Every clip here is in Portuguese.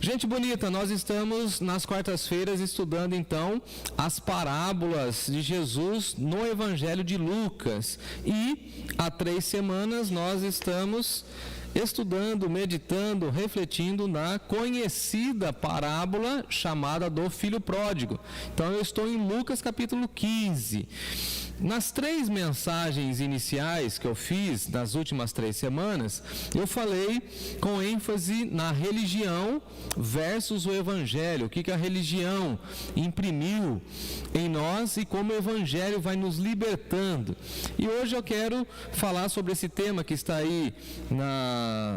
Gente bonita, nós estamos nas quartas-feiras estudando então as parábolas de Jesus no Evangelho de Lucas. E há 3 semanas nós estamos estudando, meditando, refletindo na conhecida parábola chamada do Filho Pródigo. Então eu estou em Lucas capítulo 15. Nas 3 mensagens iniciais que eu fiz nas últimas 3 semanas, eu falei com ênfase na religião versus o Evangelho, o que a religião imprimiu em nós e como o Evangelho vai nos libertando. E hoje eu quero falar sobre esse tema que está aí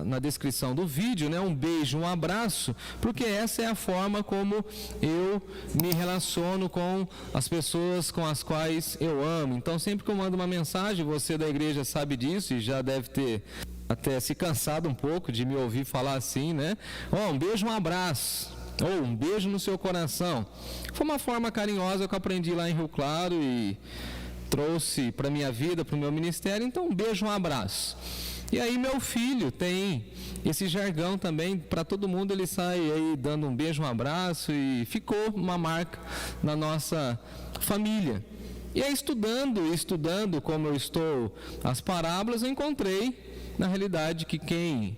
na descrição do vídeo, né? Um beijo, um abraço, porque essa é a forma como eu me relaciono com as pessoas com as quais eu amo. Então, sempre que eu mando uma mensagem, você da igreja sabe disso e já deve ter até se cansado um pouco de me ouvir falar assim, né? Um beijo, um abraço, ou um beijo no seu coração. Foi uma forma carinhosa que eu aprendi lá em Rio Claro e trouxe para a minha vida, para o meu ministério. Então, um beijo, um abraço. E aí meu filho tem esse jargão também, para todo mundo ele sai aí dando um beijo, um abraço, e ficou uma marca na nossa família. E aí estudando como eu estou as parábolas, eu encontrei na realidade que quem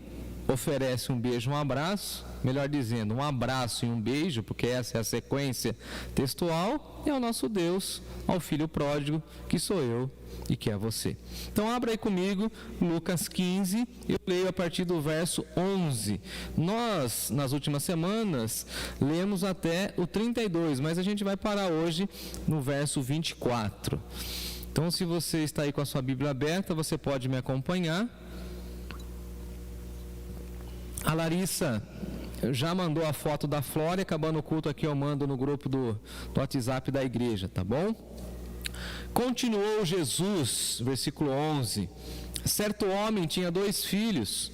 oferece um beijo, um abraço, melhor dizendo, um abraço e um beijo, porque essa é a sequência textual, é o nosso Deus, ao Filho Pródigo, que sou eu e que é você. Então abra aí comigo Lucas 15, eu leio a partir do verso 11. Nós, nas últimas semanas, lemos até o 32, mas a gente vai parar hoje no verso 24. Então, se você está aí com a sua Bíblia aberta, você pode me acompanhar. A Larissa já mandou a foto da Flora, acabando o culto aqui eu mando no grupo do WhatsApp da igreja, tá bom? Continuou Jesus, versículo 11. Certo homem tinha 2 filhos.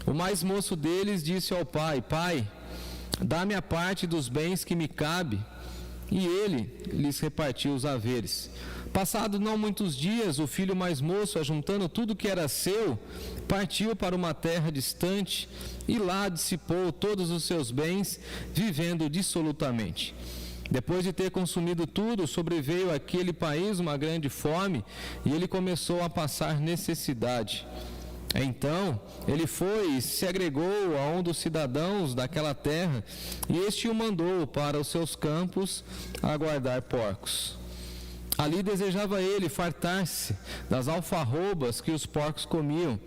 O mais moço deles disse ao pai: Pai, dá-me a parte dos bens que me cabe. E ele lhes repartiu os haveres. Passados não muitos dias, o filho mais moço, ajuntando tudo que era seu, partiu para uma terra distante e lá dissipou todos os seus bens, vivendo dissolutamente. Depois de ter consumido tudo, sobreveio àquele país uma grande fome e ele começou a passar necessidade. Então, ele foi e se agregou a um dos cidadãos daquela terra e este o mandou para os seus campos a guardar porcos. Ali desejava ele fartar-se das alfarrobas que os porcos comiam,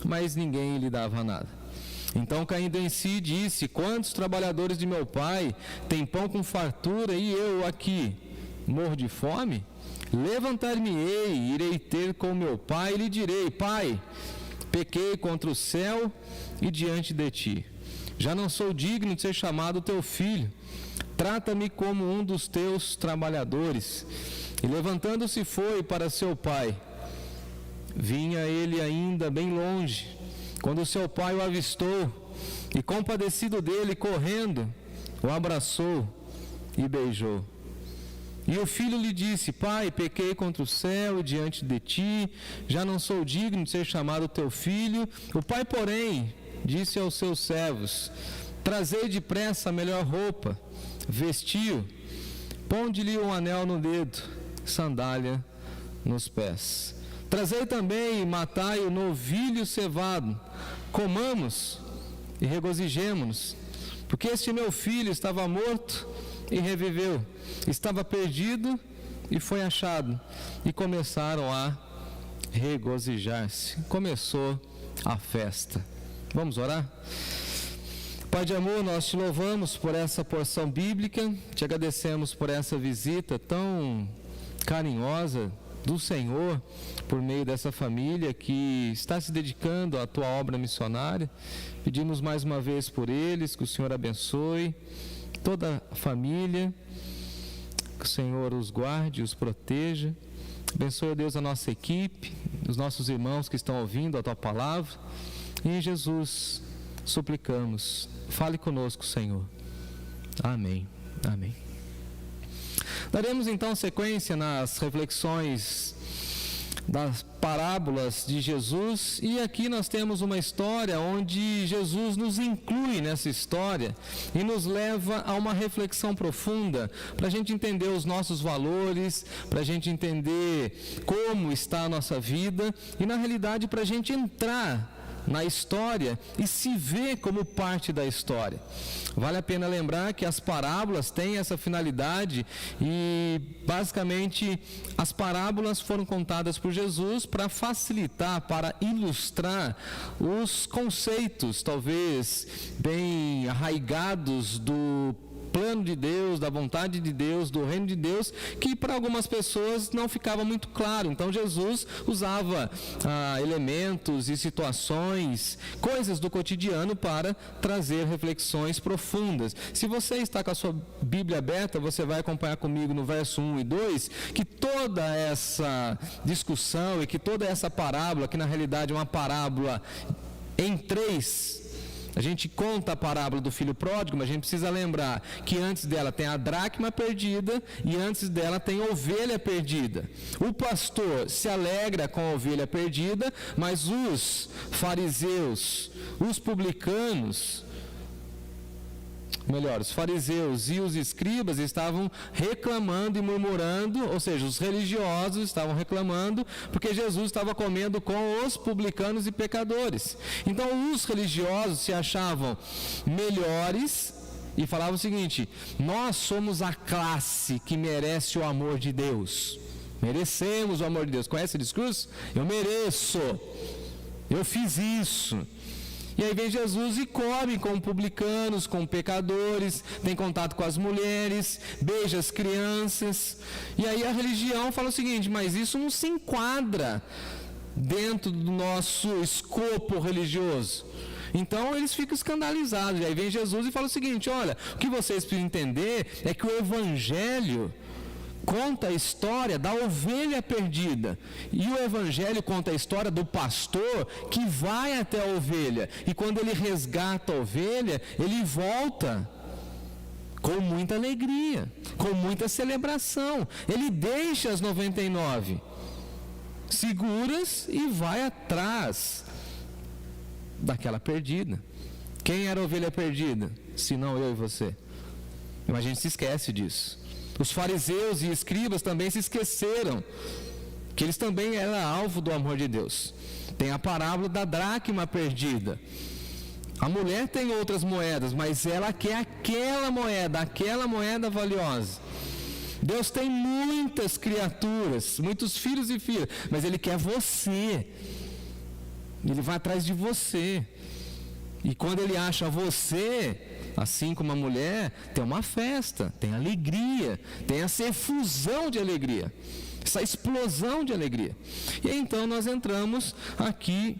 mas ninguém lhe dava nada. Então, caindo em si, disse: Quantos trabalhadores de meu pai têm pão com fartura e eu aqui morro de fome? Levantar-me-ei, irei ter com meu pai e lhe direi: Pai, pequei contra o céu e diante de ti. Já não sou digno de ser chamado teu filho. Trata-me como um dos teus trabalhadores. E levantando-se foi para seu pai. Vinha ele ainda bem longe, quando seu pai o avistou, e compadecido dele, correndo, o abraçou e beijou. E o filho lhe disse: Pai, pequei contra o céu e diante de ti, já não sou digno de ser chamado teu filho. O pai, porém, disse aos seus servos: Trazei depressa a melhor roupa, vestiu, ponde-lhe um anel no dedo, sandália nos pés. Trazei também e matai o novilho cevado, comamos e regozijemo-nos, porque este meu filho estava morto e reviveu, estava perdido e foi achado. E começaram a regozijar-se. Começou a festa. Vamos orar? Pai de amor, nós te louvamos por essa porção bíblica, te agradecemos por essa visita tão carinhosa do Senhor, por meio dessa família que está se dedicando à tua obra missionária. Pedimos mais uma vez por eles, que o Senhor abençoe toda a família, que o Senhor os guarde, os proteja. Abençoe, Deus, a nossa equipe, os nossos irmãos que estão ouvindo a tua palavra. E em Jesus suplicamos, fale conosco, Senhor. Amém. Amém. Daremos então sequência nas reflexões das parábolas de Jesus, e aqui nós temos uma história onde Jesus nos inclui nessa história e nos leva a uma reflexão profunda para a gente entender os nossos valores, para a gente entender como está a nossa vida e, na realidade, para a gente entrar na história e se ver como parte da história. Vale a pena lembrar que as parábolas têm essa finalidade e, basicamente, as parábolas foram contadas por Jesus para facilitar, para ilustrar os conceitos, talvez, bem arraigados do plano de Deus, da vontade de Deus, do reino de Deus, que para algumas pessoas não ficava muito claro. Então Jesus usava elementos e situações, coisas do cotidiano para trazer reflexões profundas. Se você está com a sua Bíblia aberta, você vai acompanhar comigo no verso 1 e 2, que toda essa discussão e que toda essa parábola, que na realidade é uma parábola em três. A gente conta a parábola do filho pródigo, mas a gente precisa lembrar que antes dela tem a dracma perdida e antes dela tem a ovelha perdida. O pastor se alegra com a ovelha perdida, mas os fariseus, os publicanos, os fariseus e os escribas estavam reclamando e murmurando, ou seja, os religiosos estavam reclamando porque Jesus estava comendo com os publicanos e pecadores. Então os religiosos se achavam melhores e falavam o seguinte: nós somos a classe que merece o amor de Deus, merecemos o amor de Deus. Conhece esse discurso? Eu mereço, eu fiz isso. E aí vem Jesus e come com publicanos, com pecadores, tem contato com as mulheres, beija as crianças. E aí a religião fala o seguinte: mas isso não se enquadra dentro do nosso escopo religioso. Então eles ficam escandalizados. E aí vem Jesus e fala o seguinte: olha, o que vocês precisam entender é que o Evangelho conta a história da ovelha perdida, e o Evangelho conta a história do pastor que vai até a ovelha, e quando ele resgata a ovelha, ele volta com muita alegria, com muita celebração. Ele deixa as 99 seguras e vai atrás daquela perdida. Quem era a ovelha perdida? Se não eu e você. Mas a gente se esquece disso. Os fariseus e escribas também se esqueceram que eles também eram alvo do amor de Deus. Tem a parábola da dracma perdida. A mulher tem outras moedas, mas ela quer aquela moeda valiosa. Deus tem muitas criaturas, muitos filhos e filhas, mas Ele quer você. Ele vai atrás de você. E quando Ele acha você, assim como a mulher, tem uma festa, tem alegria, tem essa efusão de alegria, essa explosão de alegria. E aí, então nós entramos aqui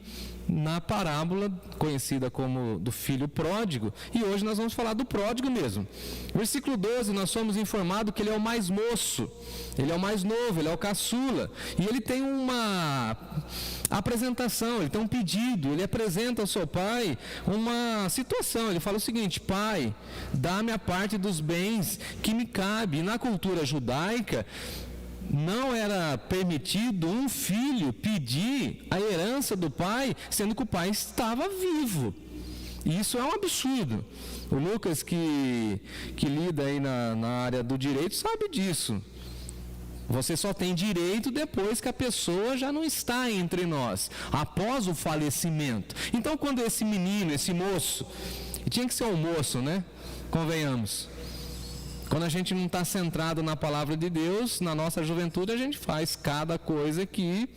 na parábola conhecida como do filho pródigo, e hoje nós vamos falar do pródigo mesmo. Versículo 12, nós somos informados que ele é o mais moço, ele é o mais novo, ele é o caçula, e ele tem uma apresentação, ele tem um pedido, ele apresenta ao seu pai uma situação. Ele fala o seguinte: pai, dá-me a parte dos bens que me cabe. E na cultura judaica não era permitido um filho pedir a herança do pai, sendo que o pai estava vivo. E isso é um absurdo. O Lucas, que lida aí na área do direito, sabe disso. Você só tem direito depois que a pessoa já não está entre nós, após o falecimento. Então, quando esse menino, esse moço, e tinha que ser um moço, né? Convenhamos. Quando a gente não está centrado na palavra de Deus, na nossa juventude, a gente faz cada coisa que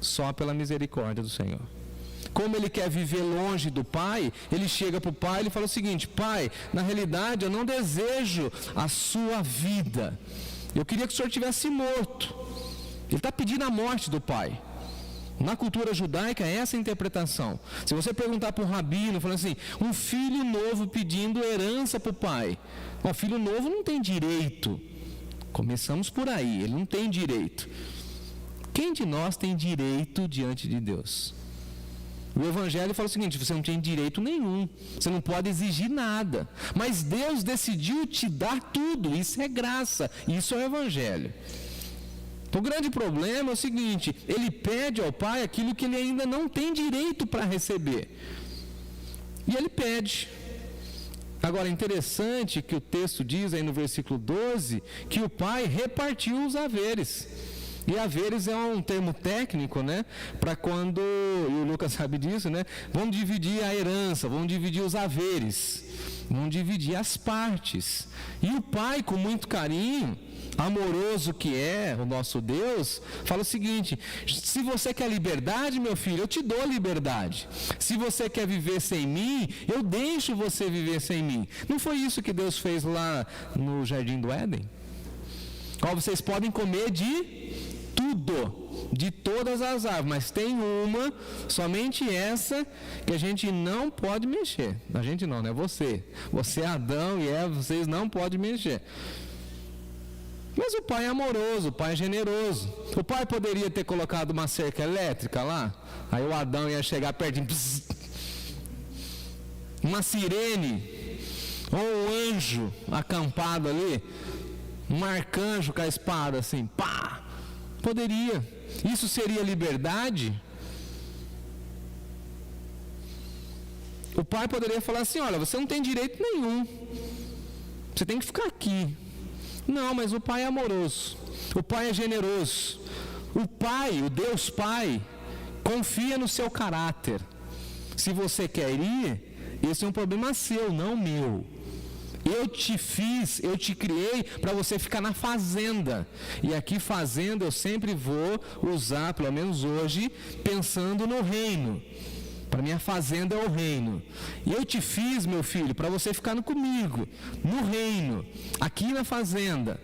só pela misericórdia do Senhor. Como ele quer viver longe do pai, ele chega para o pai e fala o seguinte: pai, na realidade eu não desejo a sua vida. Eu queria que o senhor tivesse morto. Ele está pedindo a morte do pai. Na cultura judaica, é essa a interpretação. Se você perguntar para um rabino, falando assim, um filho novo pedindo herança para o pai. O filho novo não tem direito. Começamos por aí, ele não tem direito. Quem de nós tem direito diante de Deus? O Evangelho fala o seguinte: você não tem direito nenhum, você não pode exigir nada, mas Deus decidiu te dar tudo. Isso é graça, isso é o Evangelho. O grande problema é o seguinte: ele pede ao pai aquilo que ele ainda não tem direito para receber. E ele pede. Agora, interessante que o texto diz aí no versículo 12, que o pai repartiu os haveres. E haveres é um termo técnico, né? Para quando, e o Lucas sabe disso, né? Vão dividir a herança, vão dividir os haveres, vão dividir as partes. E o pai, com muito carinho, amoroso que é o nosso Deus, fala o seguinte: se você quer liberdade, meu filho, eu te dou liberdade. Se você quer viver sem mim, eu deixo você viver sem mim. Não foi isso que Deus fez lá no Jardim do Éden? Ó, vocês podem comer de tudo, de todas as árvores, mas tem uma, somente essa, que a gente não pode mexer. A gente não, né? Você, Adão e Eva, vocês não podem mexer. Mas o pai é amoroso, o pai é generoso. O pai poderia ter colocado uma cerca elétrica lá, aí o Adão ia chegar pertinho, pss, uma sirene, ou um anjo acampado ali, um arcanjo com a espada assim, pá, poderia. Isso seria liberdade? O pai poderia falar assim: olha, você não tem direito nenhum, você tem que ficar aqui. Não, mas o pai é amoroso, o pai é generoso, o pai, o Deus Pai, confia no seu caráter. Se você quer ir, esse é um problema seu, não meu. Eu te fiz, eu te criei para você ficar na fazenda. E aqui fazenda eu sempre vou usar, pelo menos hoje, pensando no reino. Para mim a fazenda é o reino. E eu te fiz, meu filho, para você ficar comigo, no reino, aqui na fazenda,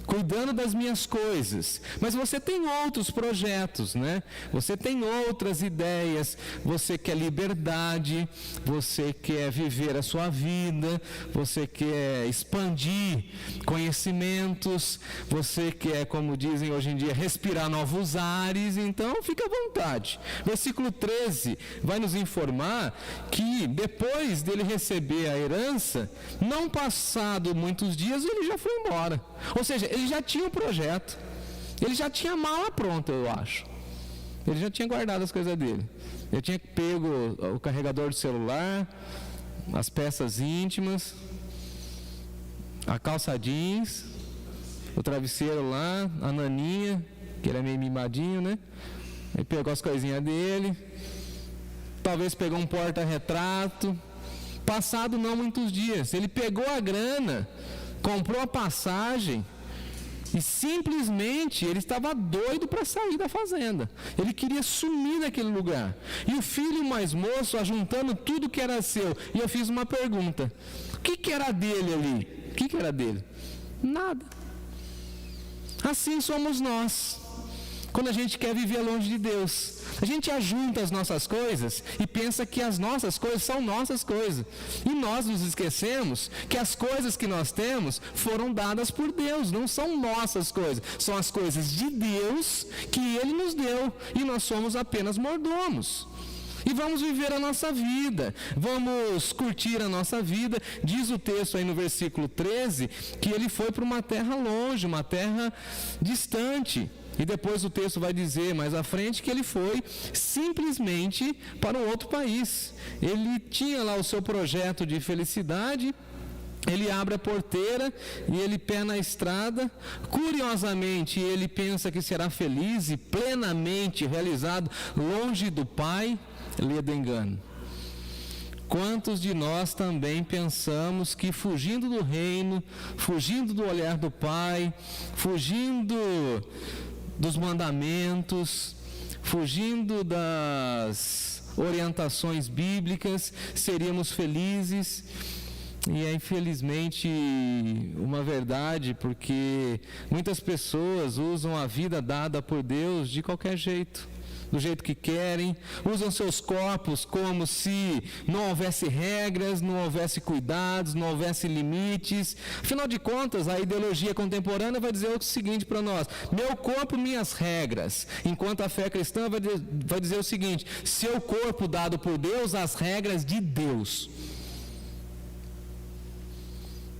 cuidando das minhas coisas. Mas você tem outros projetos, né? Você tem outras ideias. Você quer liberdade, você quer viver a sua vida, você quer expandir conhecimentos, você quer, como dizem hoje em dia, respirar novos ares. Então fica à vontade. Versículo 13 vai nos informar que depois dele receber a herança, não passado muitos dias, ele já foi embora. Ou seja, ele já tinha um projeto, ele já tinha a mala pronta, eu acho. Ele já tinha guardado as coisas dele. Ele tinha pego o carregador do celular, as peças íntimas, a calça jeans, o travesseiro lá, a naninha, que ele é meio mimadinho, né? Ele pegou as coisinhas dele, talvez pegou um porta-retrato. Passado não muitos dias, ele pegou a grana, comprou a passagem e simplesmente ele estava doido para sair da fazenda. Ele queria sumir daquele lugar. E o filho mais moço, ajuntando tudo que era seu. E eu fiz uma pergunta: o que era dele ali? O que era dele? Nada. Assim somos nós. Quando a gente quer viver longe de Deus, a gente ajunta as nossas coisas e pensa que as nossas coisas são nossas coisas. E nós nos esquecemos que as coisas que nós temos foram dadas por Deus, não são nossas coisas. São as coisas de Deus que Ele nos deu e nós somos apenas mordomos. E vamos viver a nossa vida, vamos curtir a nossa vida. Diz o texto aí no versículo 13 que ele foi para uma terra longe, uma terra distante. E depois o texto vai dizer mais à frente que ele foi simplesmente para um outro país. Ele tinha lá o seu projeto de felicidade. Ele abre a porteira e ele pé na estrada. Curiosamente, ele pensa que será feliz e plenamente realizado longe do Pai. Lê do engano. Quantos de nós também pensamos que fugindo do reino, fugindo do olhar do Pai, fugindo dos mandamentos, fugindo das orientações bíblicas, seríamos felizes? E é infelizmente uma verdade, porque muitas pessoas usam a vida dada por Deus de qualquer jeito, do jeito que querem, usam seus corpos como se não houvesse regras, não houvesse cuidados, não houvesse limites. Afinal de contas, a ideologia contemporânea vai dizer o seguinte para nós: meu corpo, minhas regras. Enquanto a fé cristã vai dizer o seguinte: seu corpo dado por Deus, as regras de Deus.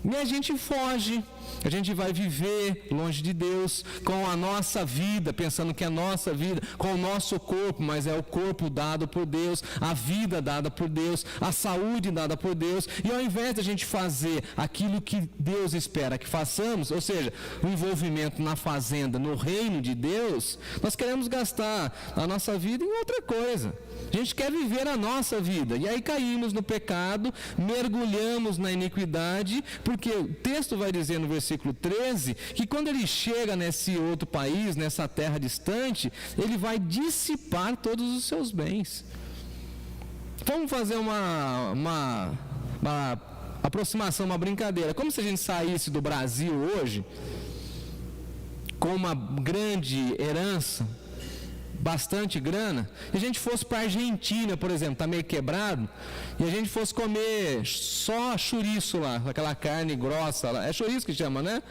E a gente foge, a gente vai viver longe de Deus, com a nossa vida, pensando que é a nossa vida, com o nosso corpo, mas é o corpo dado por Deus, a vida dada por Deus, a saúde dada por Deus, e ao invés de a gente fazer aquilo que Deus espera que façamos, ou seja, o envolvimento na fazenda, no reino de Deus, nós queremos gastar a nossa vida em outra coisa. A gente quer viver a nossa vida, e aí caímos no pecado, mergulhamos na iniquidade, porque o texto vai dizer no versículo 13, que quando ele chega nesse outro país, nessa terra distante, ele vai dissipar todos os seus bens. Vamos fazer uma aproximação, uma brincadeira. Como se a gente saísse do Brasil hoje, com uma grande herança, bastante grana, e a gente fosse para a Argentina, por exemplo, está meio quebrado, e a gente fosse comer só chouriço lá, aquela carne grossa lá, é chouriço que chama, né?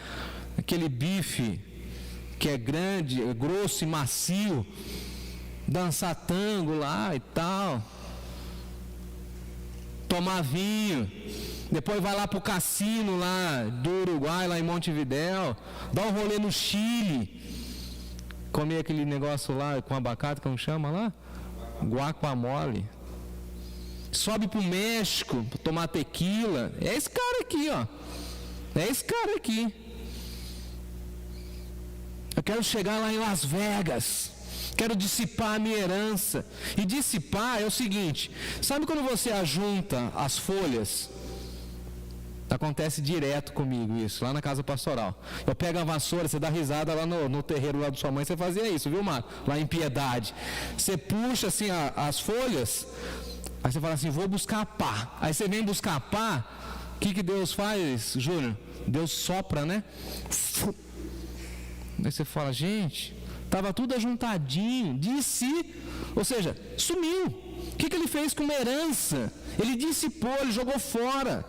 Aquele bife que é grande, é grosso e macio, dançar tango lá e tal, tomar vinho, depois vai lá para o cassino lá do Uruguai, lá em Montevidéu, dá um rolê no Chile, comer aquele negócio lá com abacate, como chama lá? Guacamole. Sobe pro México, tomar tequila. É esse cara aqui, ó. É esse cara aqui. Eu quero chegar lá em Las Vegas. Quero dissipar a minha herança. E dissipar é o seguinte: sabe quando você ajunta as folhas? Acontece direto comigo isso, lá na casa pastoral. Eu pego a vassoura, você dá risada lá no terreiro lá da sua mãe, você fazia isso, viu, Marco? Lá em Piedade. Você puxa assim as folhas, aí você fala assim, vou buscar pá. Aí você vem buscar pá, o que Deus faz, Júnior? Deus sopra, né? Aí você fala, gente, estava tudo ajuntadinho, disse, ou seja, sumiu. O que ele fez com uma herança? Ele dissipou, ele jogou fora.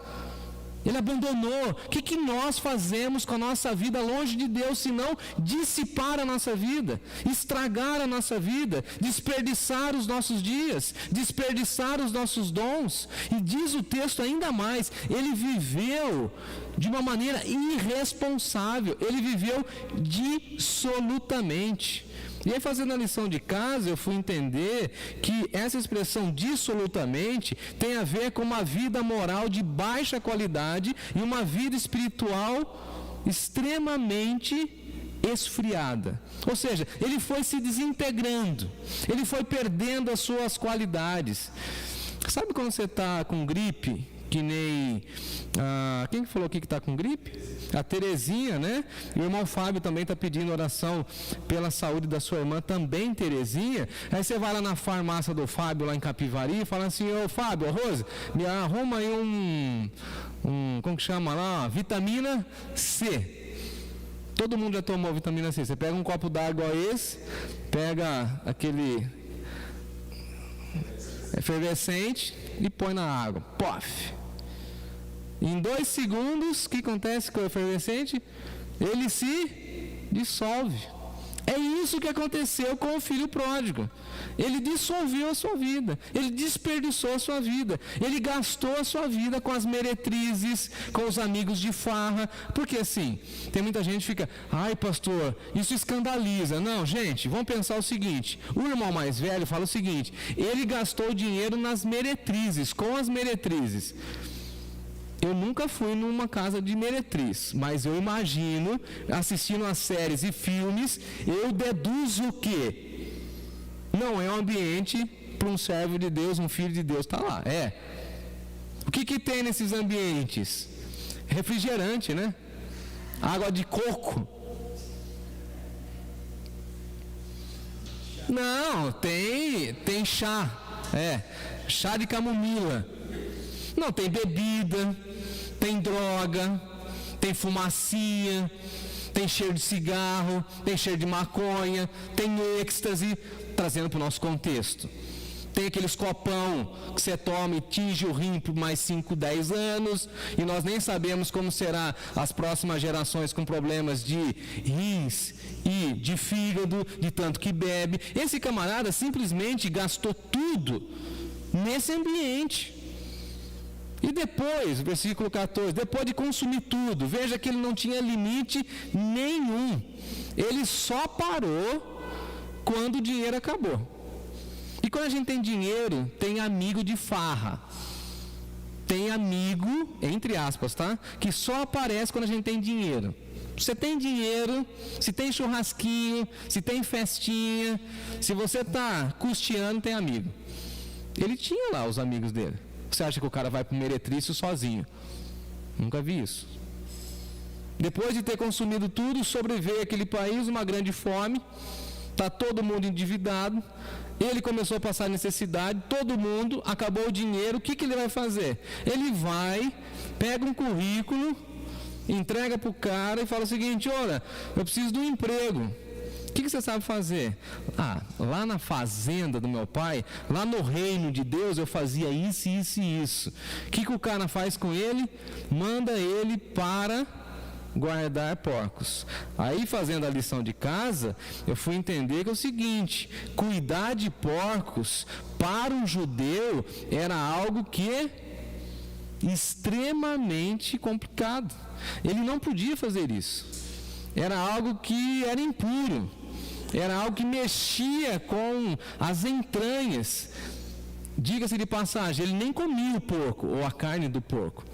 Ele abandonou. O que nós fazemos com a nossa vida longe de Deus, senão dissipar a nossa vida, estragar a nossa vida, desperdiçar os nossos dias, desperdiçar os nossos dons? E diz o texto ainda mais, ele viveu de uma maneira irresponsável, ele viveu dissolutamente. E aí, fazendo a lição de casa, eu fui entender que essa expressão dissolutamente tem a ver com uma vida moral de baixa qualidade e uma vida espiritual extremamente esfriada. Ou seja, ele foi se desintegrando, ele foi perdendo as suas qualidades. Sabe quando você está com gripe? Que nem, quem que falou aqui que está com gripe? A Terezinha, né? E o irmão Fábio também está pedindo oração pela saúde da sua irmã, também Terezinha. Aí você vai lá na farmácia do Fábio, lá em Capivari, e fala assim, ô Fábio, Rose, me arruma aí como que chama lá? Vitamina C. Todo mundo já tomou vitamina C. Você pega um copo d'água esse, pega aquele efervescente e põe na água. Pof! Em 2 segundos, o que acontece com o efervescente? Ele se dissolve. É isso que aconteceu com o filho pródigo. Ele dissolveu a sua vida, ele desperdiçou a sua vida, ele gastou a sua vida com as meretrizes, com os amigos de farra, porque assim, tem muita gente que fica, ai pastor, isso escandaliza. Não, gente, vamos pensar o seguinte, o irmão mais velho fala o seguinte, ele gastou dinheiro nas meretrizes, com as meretrizes. Eu nunca fui numa casa de meretriz, mas eu imagino, assistindo a séries e filmes, eu deduzo que não é um ambiente para um servo de Deus, um filho de Deus estar lá. É. O que tem nesses ambientes? Refrigerante, né? Água de coco. Não, tem chá. Chá de camomila. Não, tem bebida, tem droga, tem fumacinha, tem cheiro de cigarro, tem cheiro de maconha, tem êxtase, trazendo para o nosso contexto. Tem aqueles copão que você toma e tinge o rim por mais 5, 10 anos, e nós nem sabemos como será as próximas gerações com problemas de rins e de fígado, de tanto que bebe. Esse camarada simplesmente gastou tudo nesse ambiente. E depois, versículo 14, depois de consumir tudo, veja que ele não tinha limite nenhum. Ele só parou quando o dinheiro acabou. E quando a gente tem dinheiro, tem amigo de farra. Tem amigo, entre aspas, tá? Que só aparece quando a gente tem dinheiro. Você tem dinheiro, se tem churrasquinho, se tem festinha, se você está custeando, tem amigo. Ele tinha lá os amigos dele. Você acha que o cara vai para o meretrício sozinho? Nunca vi isso. Depois de ter consumido tudo, sobreveio aquele país uma grande fome, está todo mundo endividado, ele começou a passar necessidade, todo mundo, acabou o dinheiro, o que ele vai fazer? Ele vai, pega um currículo, entrega para o cara e fala o seguinte: olha, eu preciso de um emprego. O que você sabe fazer? Lá na fazenda do meu pai, lá no reino de Deus, eu fazia isso, isso e isso. O que o cara faz com ele? Manda ele para guardar porcos. Aí, fazendo a lição de casa, eu fui entender que é o seguinte: cuidar de porcos para um judeu era algo que extremamente complicado. Ele não podia fazer isso. Era algo que era impuro. Era algo que mexia com as entranhas. Diga-se de passagem, ele nem comia o porco ou a carne do porco.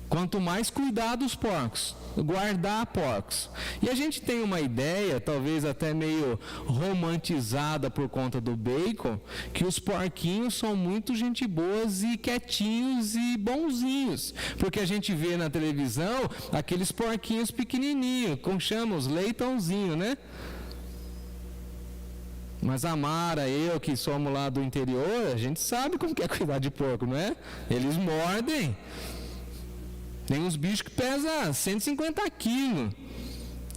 Quanto mais cuidar dos porcos, guardar porcos. E a gente tem uma ideia, talvez até meio romantizada por conta do bacon, que os porquinhos são muito gente boas e quietinhos e bonzinhos. Porque a gente vê na televisão aqueles porquinhos pequenininhos, como chama, os leitãozinhos, né? Mas a Mara, eu que somos lá do interior, a gente sabe como que é cuidar de porco, não é? Eles mordem. Tem uns bichos que pesam 150 quilos.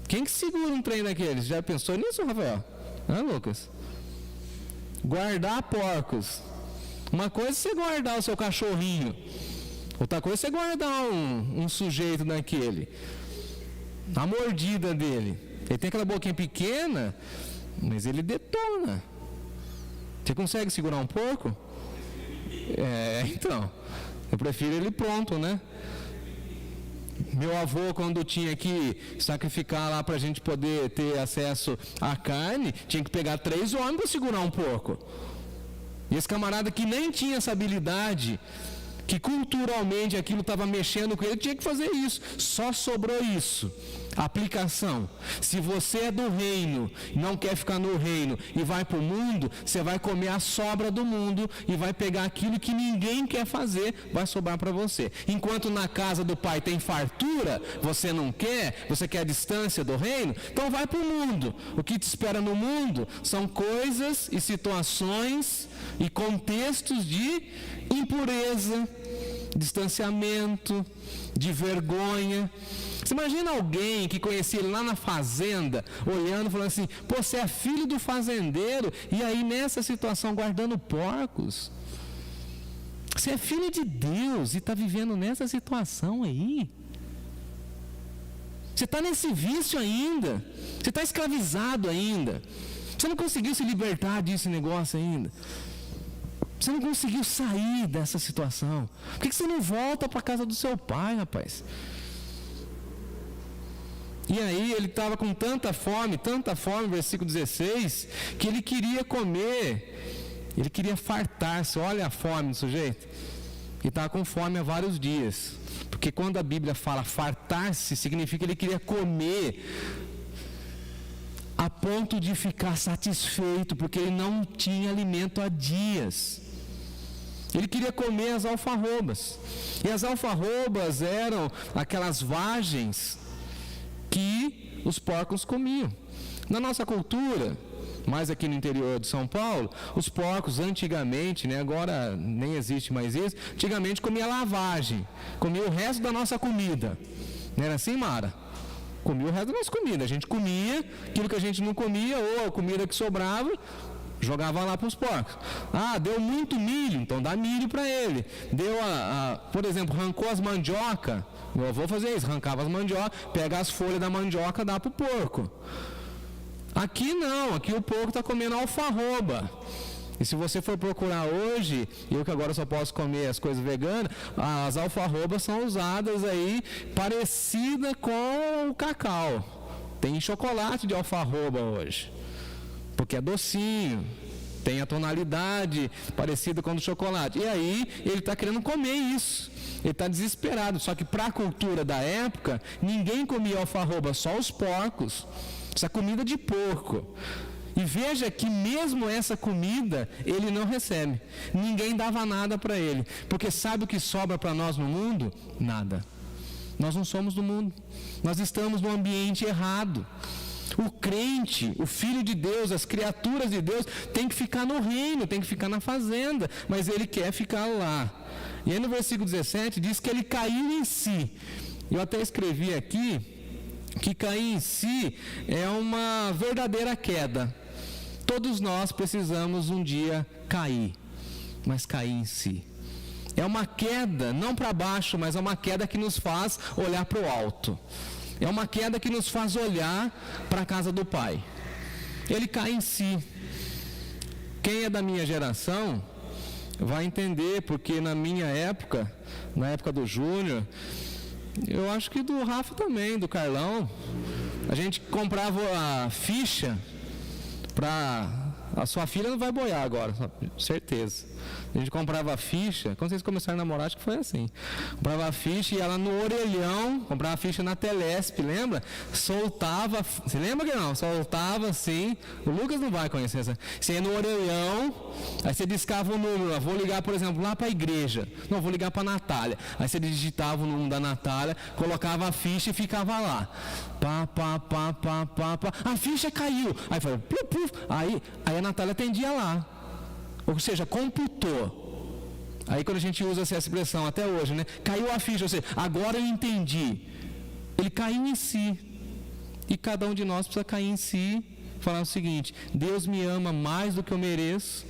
Quem que segura um trem daqueles? Já pensou nisso, Rafael? Lucas? Guardar porcos. Uma coisa é você guardar o seu cachorrinho. Outra coisa é você guardar um sujeito daquele. A mordida dele. Ele tem aquela boquinha pequena, mas ele detona. Você consegue segurar um porco? Então. Eu prefiro ele pronto, né? Meu avô, quando tinha que sacrificar lá para a gente poder ter acesso à carne, tinha que pegar 3 homens para segurar um porco. E esse camarada que nem tinha essa habilidade, que culturalmente aquilo estava mexendo com ele, tinha que fazer isso. Só sobrou isso. Aplicação: se você é do reino, não quer ficar no reino e vai para o mundo, você vai comer a sobra do mundo e vai pegar aquilo que ninguém quer fazer, vai sobrar para você. Enquanto na casa do pai tem fartura, você não quer, você quer a distância do reino, então vai para o mundo. O que te espera no mundo são coisas e situações e contextos de impureza, distanciamento, de vergonha. Você imagina alguém que conhecia ele lá na fazenda, olhando e falando assim: pô, você é filho do fazendeiro, e aí nessa situação guardando porcos. Você é filho de Deus e está vivendo nessa situação aí. Você está nesse vício ainda. Você está escravizado ainda. Você não conseguiu se libertar desse negócio ainda. Você não conseguiu sair dessa situação. Por que você não volta para a casa do seu pai, rapaz? E aí ele estava com tanta fome, versículo 16, que ele queria comer, ele queria fartar-se. Olha a fome do sujeito. Ele estava com fome há vários dias. Porque quando a Bíblia fala fartar-se, significa que ele queria comer a ponto de ficar satisfeito, porque ele não tinha alimento há dias. Ele queria comer as alfarrobas. E as alfarrobas eram aquelas vagens que os porcos comiam. Na nossa cultura, mais aqui no interior de São Paulo, os porcos antigamente, agora nem existe mais isso, antigamente comia lavagem, comia o resto da nossa comida. Não era assim, Mara? Comia o resto da nossa comida. A gente comia aquilo que a gente não comia, ou a comida que sobrava, jogava lá para os porcos. Deu muito milho, então dá milho para ele. Deu por exemplo, arrancou as mandioca. Meu avô fazia isso, arrancava as mandioca, pega as folhas da mandioca, dá para o porco. Aqui não, aqui o porco está comendo alfarroba. E se você for procurar hoje, eu que agora só posso comer as coisas veganas, as alfarrobas são usadas aí parecida com o cacau. Tem chocolate de alfarroba hoje, porque é docinho, tem a tonalidade parecida com o do chocolate. E aí ele está querendo comer isso. Ele está desesperado. Só que para a cultura da época, ninguém comia alfarroba, só os porcos. Essa comida de porco. E veja que mesmo essa comida ele não recebe. Ninguém dava nada para ele. Porque sabe o que sobra para nós no mundo? Nada. Nós não somos do mundo. Nós estamos no ambiente errado. O crente, o filho de Deus, as criaturas de Deus tem que ficar no reino, tem que ficar na fazenda, mas ele quer ficar lá. E aí no versículo 17 diz que ele caiu em si. Eu até escrevi aqui que cair em si é uma verdadeira queda. Todos nós precisamos um dia cair, mas cair em si. É uma queda, não para baixo, mas é uma queda que nos faz olhar para o alto. É uma queda que nos faz olhar para a casa do Pai. Ele cai em si. Quem é da minha geração vai entender, porque na minha época, na época do Júnior, eu acho que do Rafa também, do Carlão, a gente comprava a ficha para... A sua filha não vai boiar agora, certeza. A gente comprava a ficha, quando vocês começaram a namorar, acho que foi assim. Comprava a ficha e ela no orelhão, comprava a ficha na Telesp, lembra? Soltava, você lembra que não? Soltava assim, o Lucas não vai conhecer essa. Você ia no orelhão, aí você discava o número, vou ligar, por exemplo, lá para a igreja. Não, vou ligar para a Natália. Aí você digitava o número da Natália, colocava a ficha e ficava lá. Pá, pá, pá, pá, pá, pá. A ficha caiu. Aí foi, pluf, pluf. Aí a Natália atendia lá. Ou seja, computou. Aí quando a gente usa essa expressão até hoje, né? Caiu a ficha, ou seja, agora eu entendi. Ele caiu em si. E cada um de nós precisa cair em si, falar o seguinte: Deus me ama mais do que eu mereço.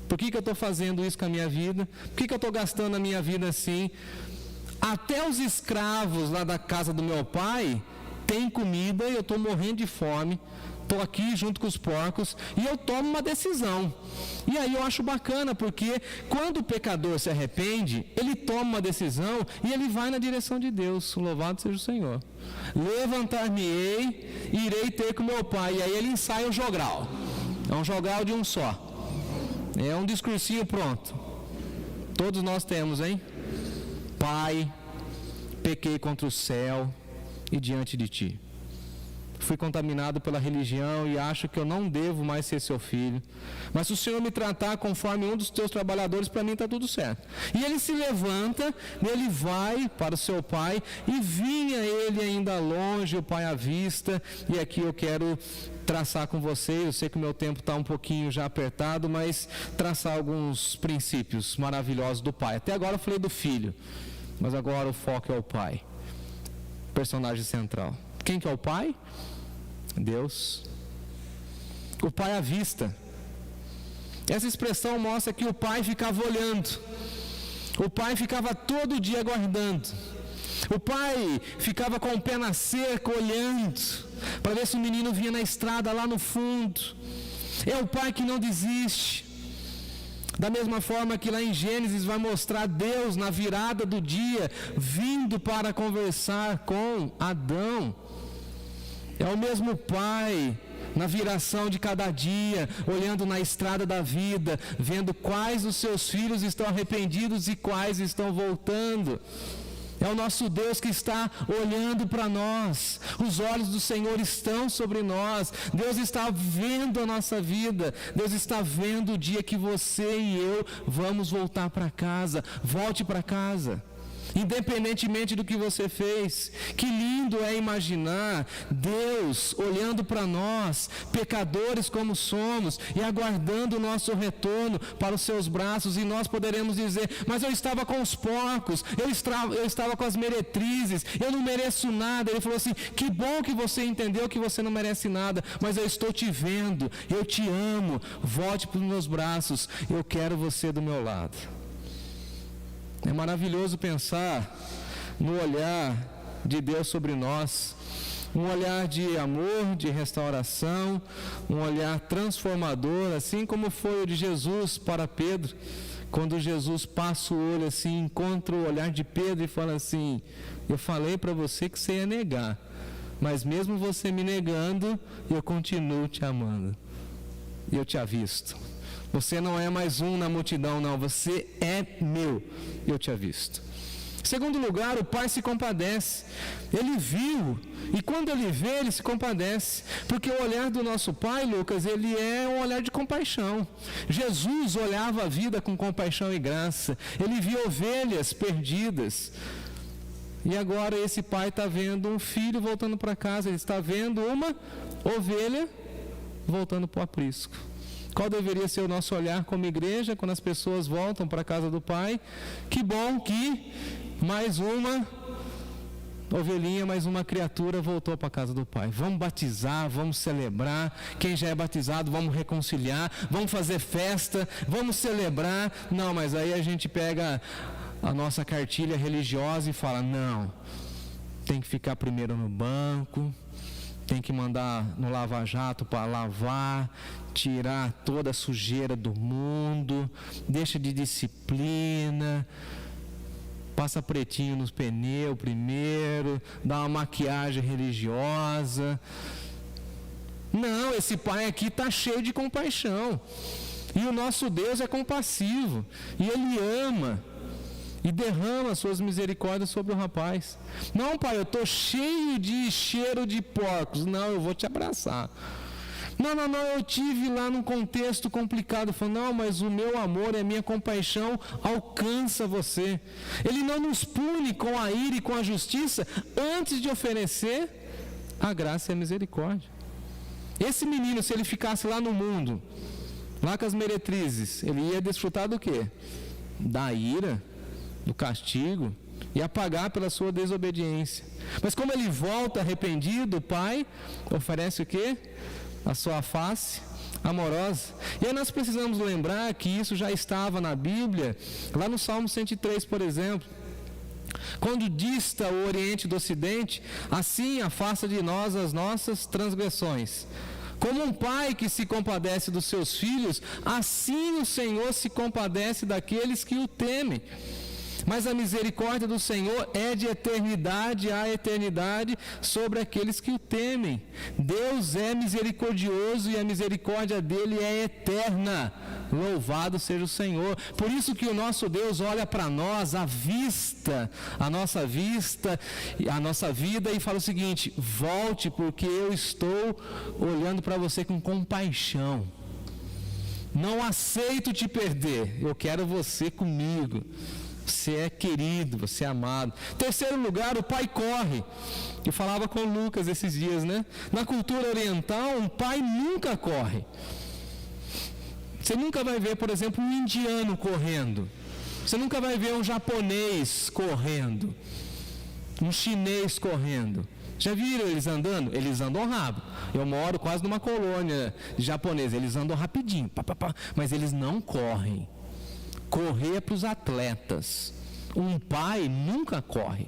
Por que eu estou fazendo isso com a minha vida? Por que eu estou gastando a minha vida assim? Até os escravos lá da casa do meu pai têm comida e eu estou morrendo de fome. Estou aqui junto com os porcos e eu tomo uma decisão. E aí eu acho bacana, porque quando o pecador se arrepende, ele toma uma decisão e ele vai na direção de Deus. Louvado seja o Senhor. Levantar-me-ei e irei ter com meu pai. E aí ele ensaia o jogral. É um jogral de um só. É um discursinho pronto. Todos nós temos, hein? Pai, pequei contra o céu e diante de ti. Fui contaminado pela religião e acho que eu não devo mais ser seu filho. Mas se o Senhor me tratar conforme um dos teus trabalhadores, para mim está tudo certo. E ele se levanta, ele vai para o seu pai, e vinha ele ainda longe, o pai à vista. E aqui eu quero traçar com vocês, eu sei que o meu tempo está um pouquinho já apertado, mas traçar alguns princípios maravilhosos do pai. Até agora eu falei do filho, mas agora o foco é o pai. Personagem central. Quem que é o pai? Deus. O pai à vista. Essa expressão mostra que o pai ficava olhando. O pai ficava todo dia aguardando. O pai ficava com o pé na cerca olhando para ver se o menino vinha na estrada lá no fundo. É o pai que não desiste. Da mesma forma que lá em Gênesis vai mostrar Deus na virada do dia vindo para conversar com Adão. É o mesmo pai na viração de cada dia, olhando na estrada da vida, vendo quais dos seus filhos estão arrependidos e quais estão voltando. É o nosso Deus que está olhando para nós. Os olhos do Senhor estão sobre nós. Deus está vendo a nossa vida. Deus está vendo o dia que você e eu vamos voltar para casa. Volte para casa. Independentemente do que você fez. Que lindo é imaginar Deus olhando para nós, pecadores como somos, e aguardando o nosso retorno para os seus braços, e nós poderemos dizer: mas eu estava com os porcos, eu estava com as meretrizes, eu não mereço nada. Ele falou assim: que bom que você entendeu que você não merece nada, mas eu estou te vendo, eu te amo, volte para os meus braços, eu quero você do meu lado. É maravilhoso pensar no olhar de Deus sobre nós. Um olhar de amor, de restauração, um olhar transformador, assim como foi o de Jesus para Pedro. Quando Jesus passa o olho assim, encontra o olhar de Pedro e fala assim: eu falei para você que você ia negar, mas mesmo você me negando, eu continuo te amando. Eu te avisto. Você não é mais um na multidão, não. Você é meu. Eu te avisto. Em segundo lugar, o Pai se compadece. Ele viu, e quando ele vê, ele se compadece. Porque o olhar do nosso Pai, Lucas, ele é um olhar de compaixão. Jesus olhava a vida com compaixão e graça. Ele via ovelhas perdidas. E agora esse pai está vendo um filho voltando para casa. Ele está vendo uma ovelha voltando para o aprisco. Qual deveria ser o nosso olhar como igreja quando as pessoas voltam para a casa do Pai? Que bom que mais uma ovelhinha, mais uma criatura voltou para a casa do Pai. Vamos batizar, vamos celebrar. Quem já é batizado, vamos reconciliar, vamos fazer festa, vamos celebrar. Não, mas aí a gente pega a nossa cartilha religiosa e fala: não, tem que ficar primeiro no banco, tem que mandar no lava-jato para lavar, tirar toda a sujeira do mundo, deixa de disciplina, passa pretinho nos pneus primeiro, dá uma maquiagem religiosa. Não, esse pai aqui está cheio de compaixão. E o nosso Deus é compassivo. E Ele ama. E derrama suas misericórdias sobre o rapaz. Não, pai, eu estou cheio de cheiro de porcos. Não, eu vou te abraçar. Não, eu tive lá num contexto complicado. Falei: não, mas o meu amor e a minha compaixão alcança você. Ele não nos pune com a ira e com a justiça antes de oferecer a graça e a misericórdia. Esse menino, se ele ficasse lá no mundo, lá com as meretrizes, ele ia desfrutar do quê? Da ira, do castigo, e a pagar pela sua desobediência. Mas como ele volta arrependido, o pai oferece o quê? A sua face amorosa. E aí nós precisamos lembrar que isso já estava na Bíblia, lá no Salmo 103, por exemplo. Quando dista o Oriente do Ocidente, assim afasta de nós as nossas transgressões. Como um pai que se compadece dos seus filhos, assim o Senhor se compadece daqueles que o temem. Mas a misericórdia do Senhor é de eternidade a eternidade sobre aqueles que o temem. Deus é misericordioso e a misericórdia dele é eterna. Louvado seja o Senhor. Por isso que o nosso Deus olha para nós, a nossa vida, e fala o seguinte: volte, porque eu estou olhando para você com compaixão. Não aceito te perder, eu quero você comigo. Você é querido, você é amado. Terceiro lugar, o pai corre. Eu falava com o Lucas esses dias, né? Na cultura oriental, um pai nunca corre. Você nunca vai ver, por exemplo, um indiano correndo. Você nunca vai ver um japonês correndo. Um chinês correndo. Já viram eles andando? Eles andam rápido. Eu moro quase numa colônia japonesa. Eles andam rapidinho, mas eles não correm. Correr é para os atletas. Um pai nunca corre.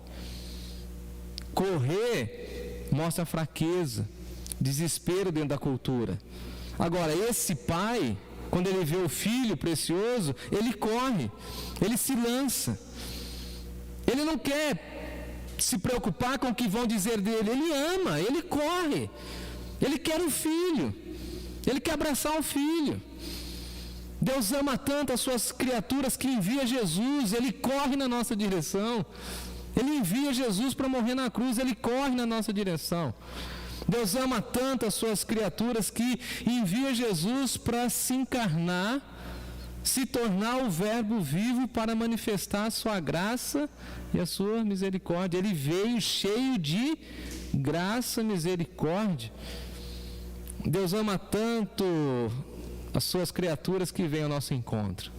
Correr mostra fraqueza, desespero dentro da cultura. Agora, esse pai, quando ele vê o filho precioso, ele corre, ele se lança. Ele não quer se preocupar com o que vão dizer dele. Ele ama, ele corre. Ele quer um filho. Ele quer abraçar o filho. Deus ama tanto as suas criaturas que envia Jesus. Ele corre na nossa direção. Ele envia Jesus para morrer na cruz. Ele corre na nossa direção. Deus ama tanto as suas criaturas que envia Jesus para se encarnar, se tornar o verbo vivo para manifestar a sua graça e a sua misericórdia. Ele veio cheio de graça e misericórdia. Deus ama tanto as suas criaturas que vêm ao nosso encontro.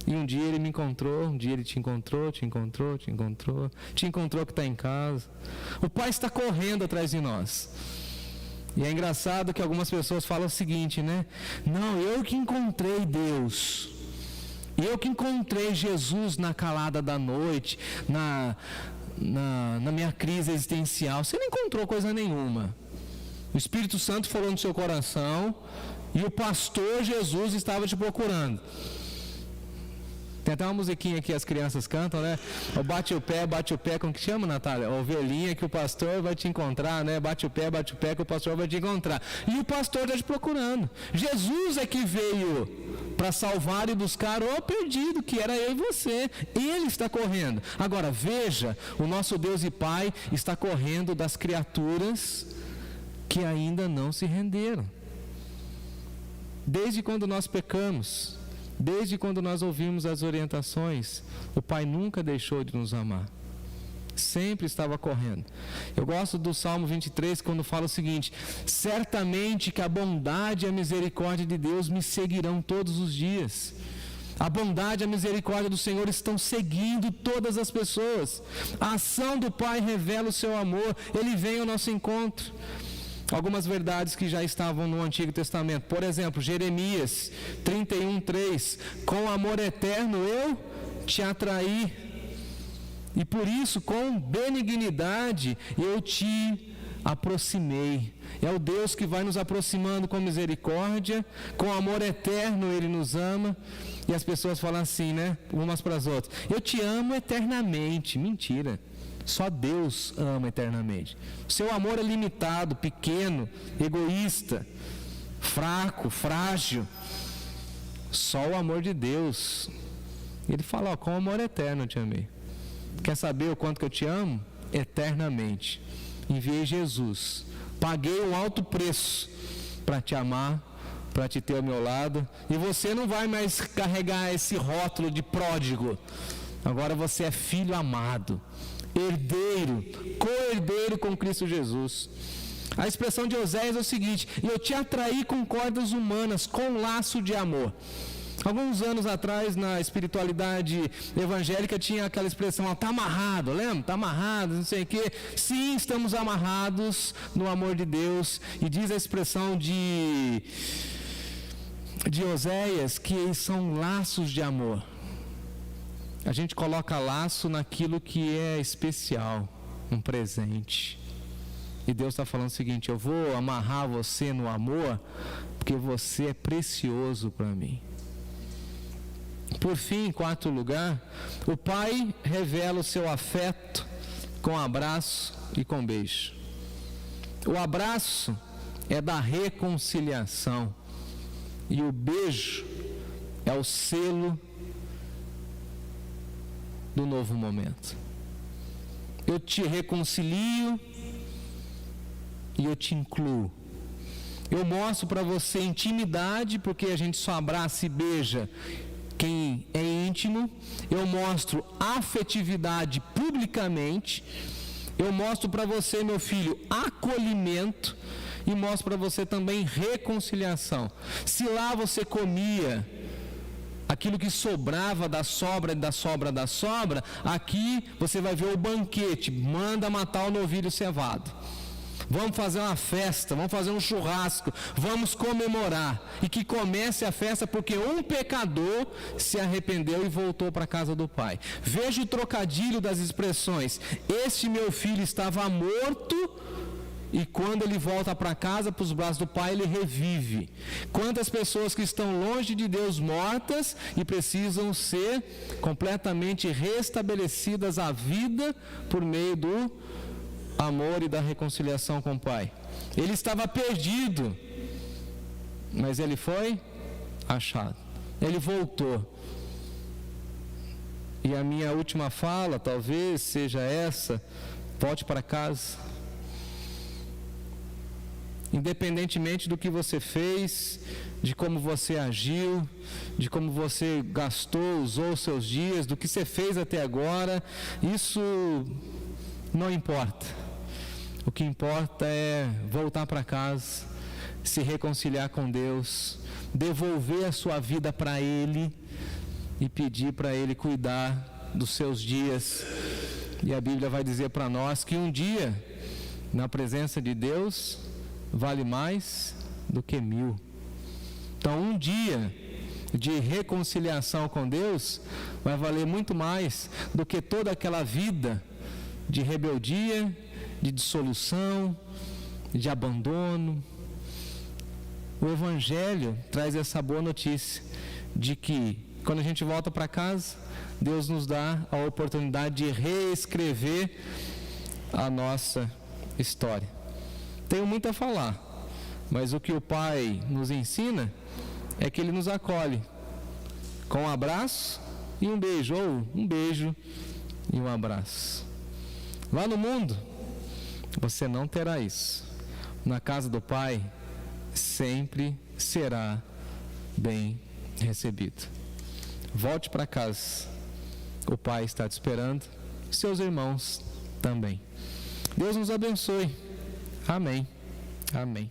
E um dia ele me encontrou, um dia ele te encontrou que está em casa. O Pai está correndo atrás de nós. E é engraçado que algumas pessoas falam o seguinte, né? Não, eu que encontrei Deus. Eu que encontrei Jesus na calada da noite, na minha crise existencial. Você não encontrou coisa nenhuma. O Espírito Santo falou no seu coração e o pastor Jesus estava te procurando. Tem até uma musiquinha que as crianças cantam, né? O bate o pé, como que chama, Natália? A ovelhinha que o pastor vai te encontrar, né? Bate o pé que o pastor vai te encontrar. E o pastor está te procurando. Jesus é que veio para salvar e buscar o perdido, que era eu e você. Ele está correndo. Agora, veja, o nosso Deus e Pai está correndo das criaturas que ainda não se renderam. Desde quando nós pecamos, desde quando nós ouvimos as orientações, o Pai nunca deixou de nos amar. Sempre estava correndo. Eu gosto do Salmo 23, quando fala o seguinte: certamente que a bondade e a misericórdia de Deus me seguirão todos os dias. A bondade e a misericórdia do Senhor estão seguindo todas as pessoas. A ação do Pai revela o seu amor. Ele vem ao nosso encontro. Algumas verdades que já estavam no Antigo Testamento. Por exemplo, Jeremias 31:3. Com amor eterno eu te atraí, e por isso com benignidade eu te aproximei. É o Deus que vai nos aproximando com misericórdia, com amor eterno Ele nos ama. E as pessoas falam assim, né, umas para as outras: eu te amo eternamente. Mentira. Só Deus ama eternamente. O seu amor é limitado, pequeno, egoísta, fraco, frágil. Só o amor de Deus. Ele fala, ó, com amor eterno eu te amei. Quer saber o quanto que eu te amo? Eternamente. Enviei Jesus. Paguei um alto preço para te amar, para te ter ao meu lado. E você não vai mais carregar esse rótulo de pródigo. Agora você é filho amado, herdeiro, co-herdeiro com Cristo Jesus. A expressão de Oséias é o seguinte: eu te atraí com cordas humanas, com laço de amor. Alguns anos atrás, na espiritualidade evangélica, tinha aquela expressão, está amarrado, lembra? Está amarrado, não sei o quê. Sim, estamos amarrados no amor de Deus. E diz a expressão de Oséias que são laços de amor. A gente coloca laço naquilo que é especial, um presente. E Deus está falando o seguinte: eu vou amarrar você no amor, porque você é precioso para mim. Por fim, em quarto lugar, o Pai revela o seu afeto com abraço e com beijo. O abraço é da reconciliação e o beijo é o selo do novo momento. Eu te reconcilio e eu te incluo. Eu mostro para você intimidade, porque a gente só abraça e beija quem é íntimo. Eu mostro afetividade publicamente. Eu mostro para você, meu filho, acolhimento, e mostro para você também reconciliação. Se lá você comia aquilo que sobrava da sobra, aqui você vai ver o banquete, manda matar o novilho cevado. Vamos fazer uma festa, vamos fazer um churrasco, vamos comemorar. E que comece a festa porque um pecador se arrependeu e voltou para a casa do Pai. Veja o trocadilho das expressões: este meu filho estava morto, e quando ele volta para casa, para os braços do Pai, ele revive. Quantas pessoas que estão longe de Deus, mortas, e precisam ser completamente restabelecidas à vida por meio do amor e da reconciliação com o Pai. Ele estava perdido, mas ele foi achado. Ele voltou. E a minha última fala, talvez seja essa: volte para casa. Independentemente do que você fez, de como você agiu, de como você gastou, usou os seus dias, do que você fez até agora, isso não importa. O que importa é voltar para casa, se reconciliar com Deus, devolver a sua vida para Ele e pedir para Ele cuidar dos seus dias. E a Bíblia vai dizer para nós que um dia na presença de Deus vale mais do que 1000. Então, um dia de reconciliação com Deus vai valer muito mais do que toda aquela vida de rebeldia, de dissolução, de abandono. O Evangelho traz essa boa notícia de que, quando a gente volta para casa, Deus nos dá a oportunidade de reescrever a nossa história. Tenho muito a falar, mas o que o Pai nos ensina é que Ele nos acolhe com um abraço e um beijo, ou um beijo e um abraço. Lá no mundo, você não terá isso. Na casa do Pai, sempre será bem recebido. Volte para casa. O Pai está te esperando. Seus irmãos também. Deus nos abençoe. Amém. Amém.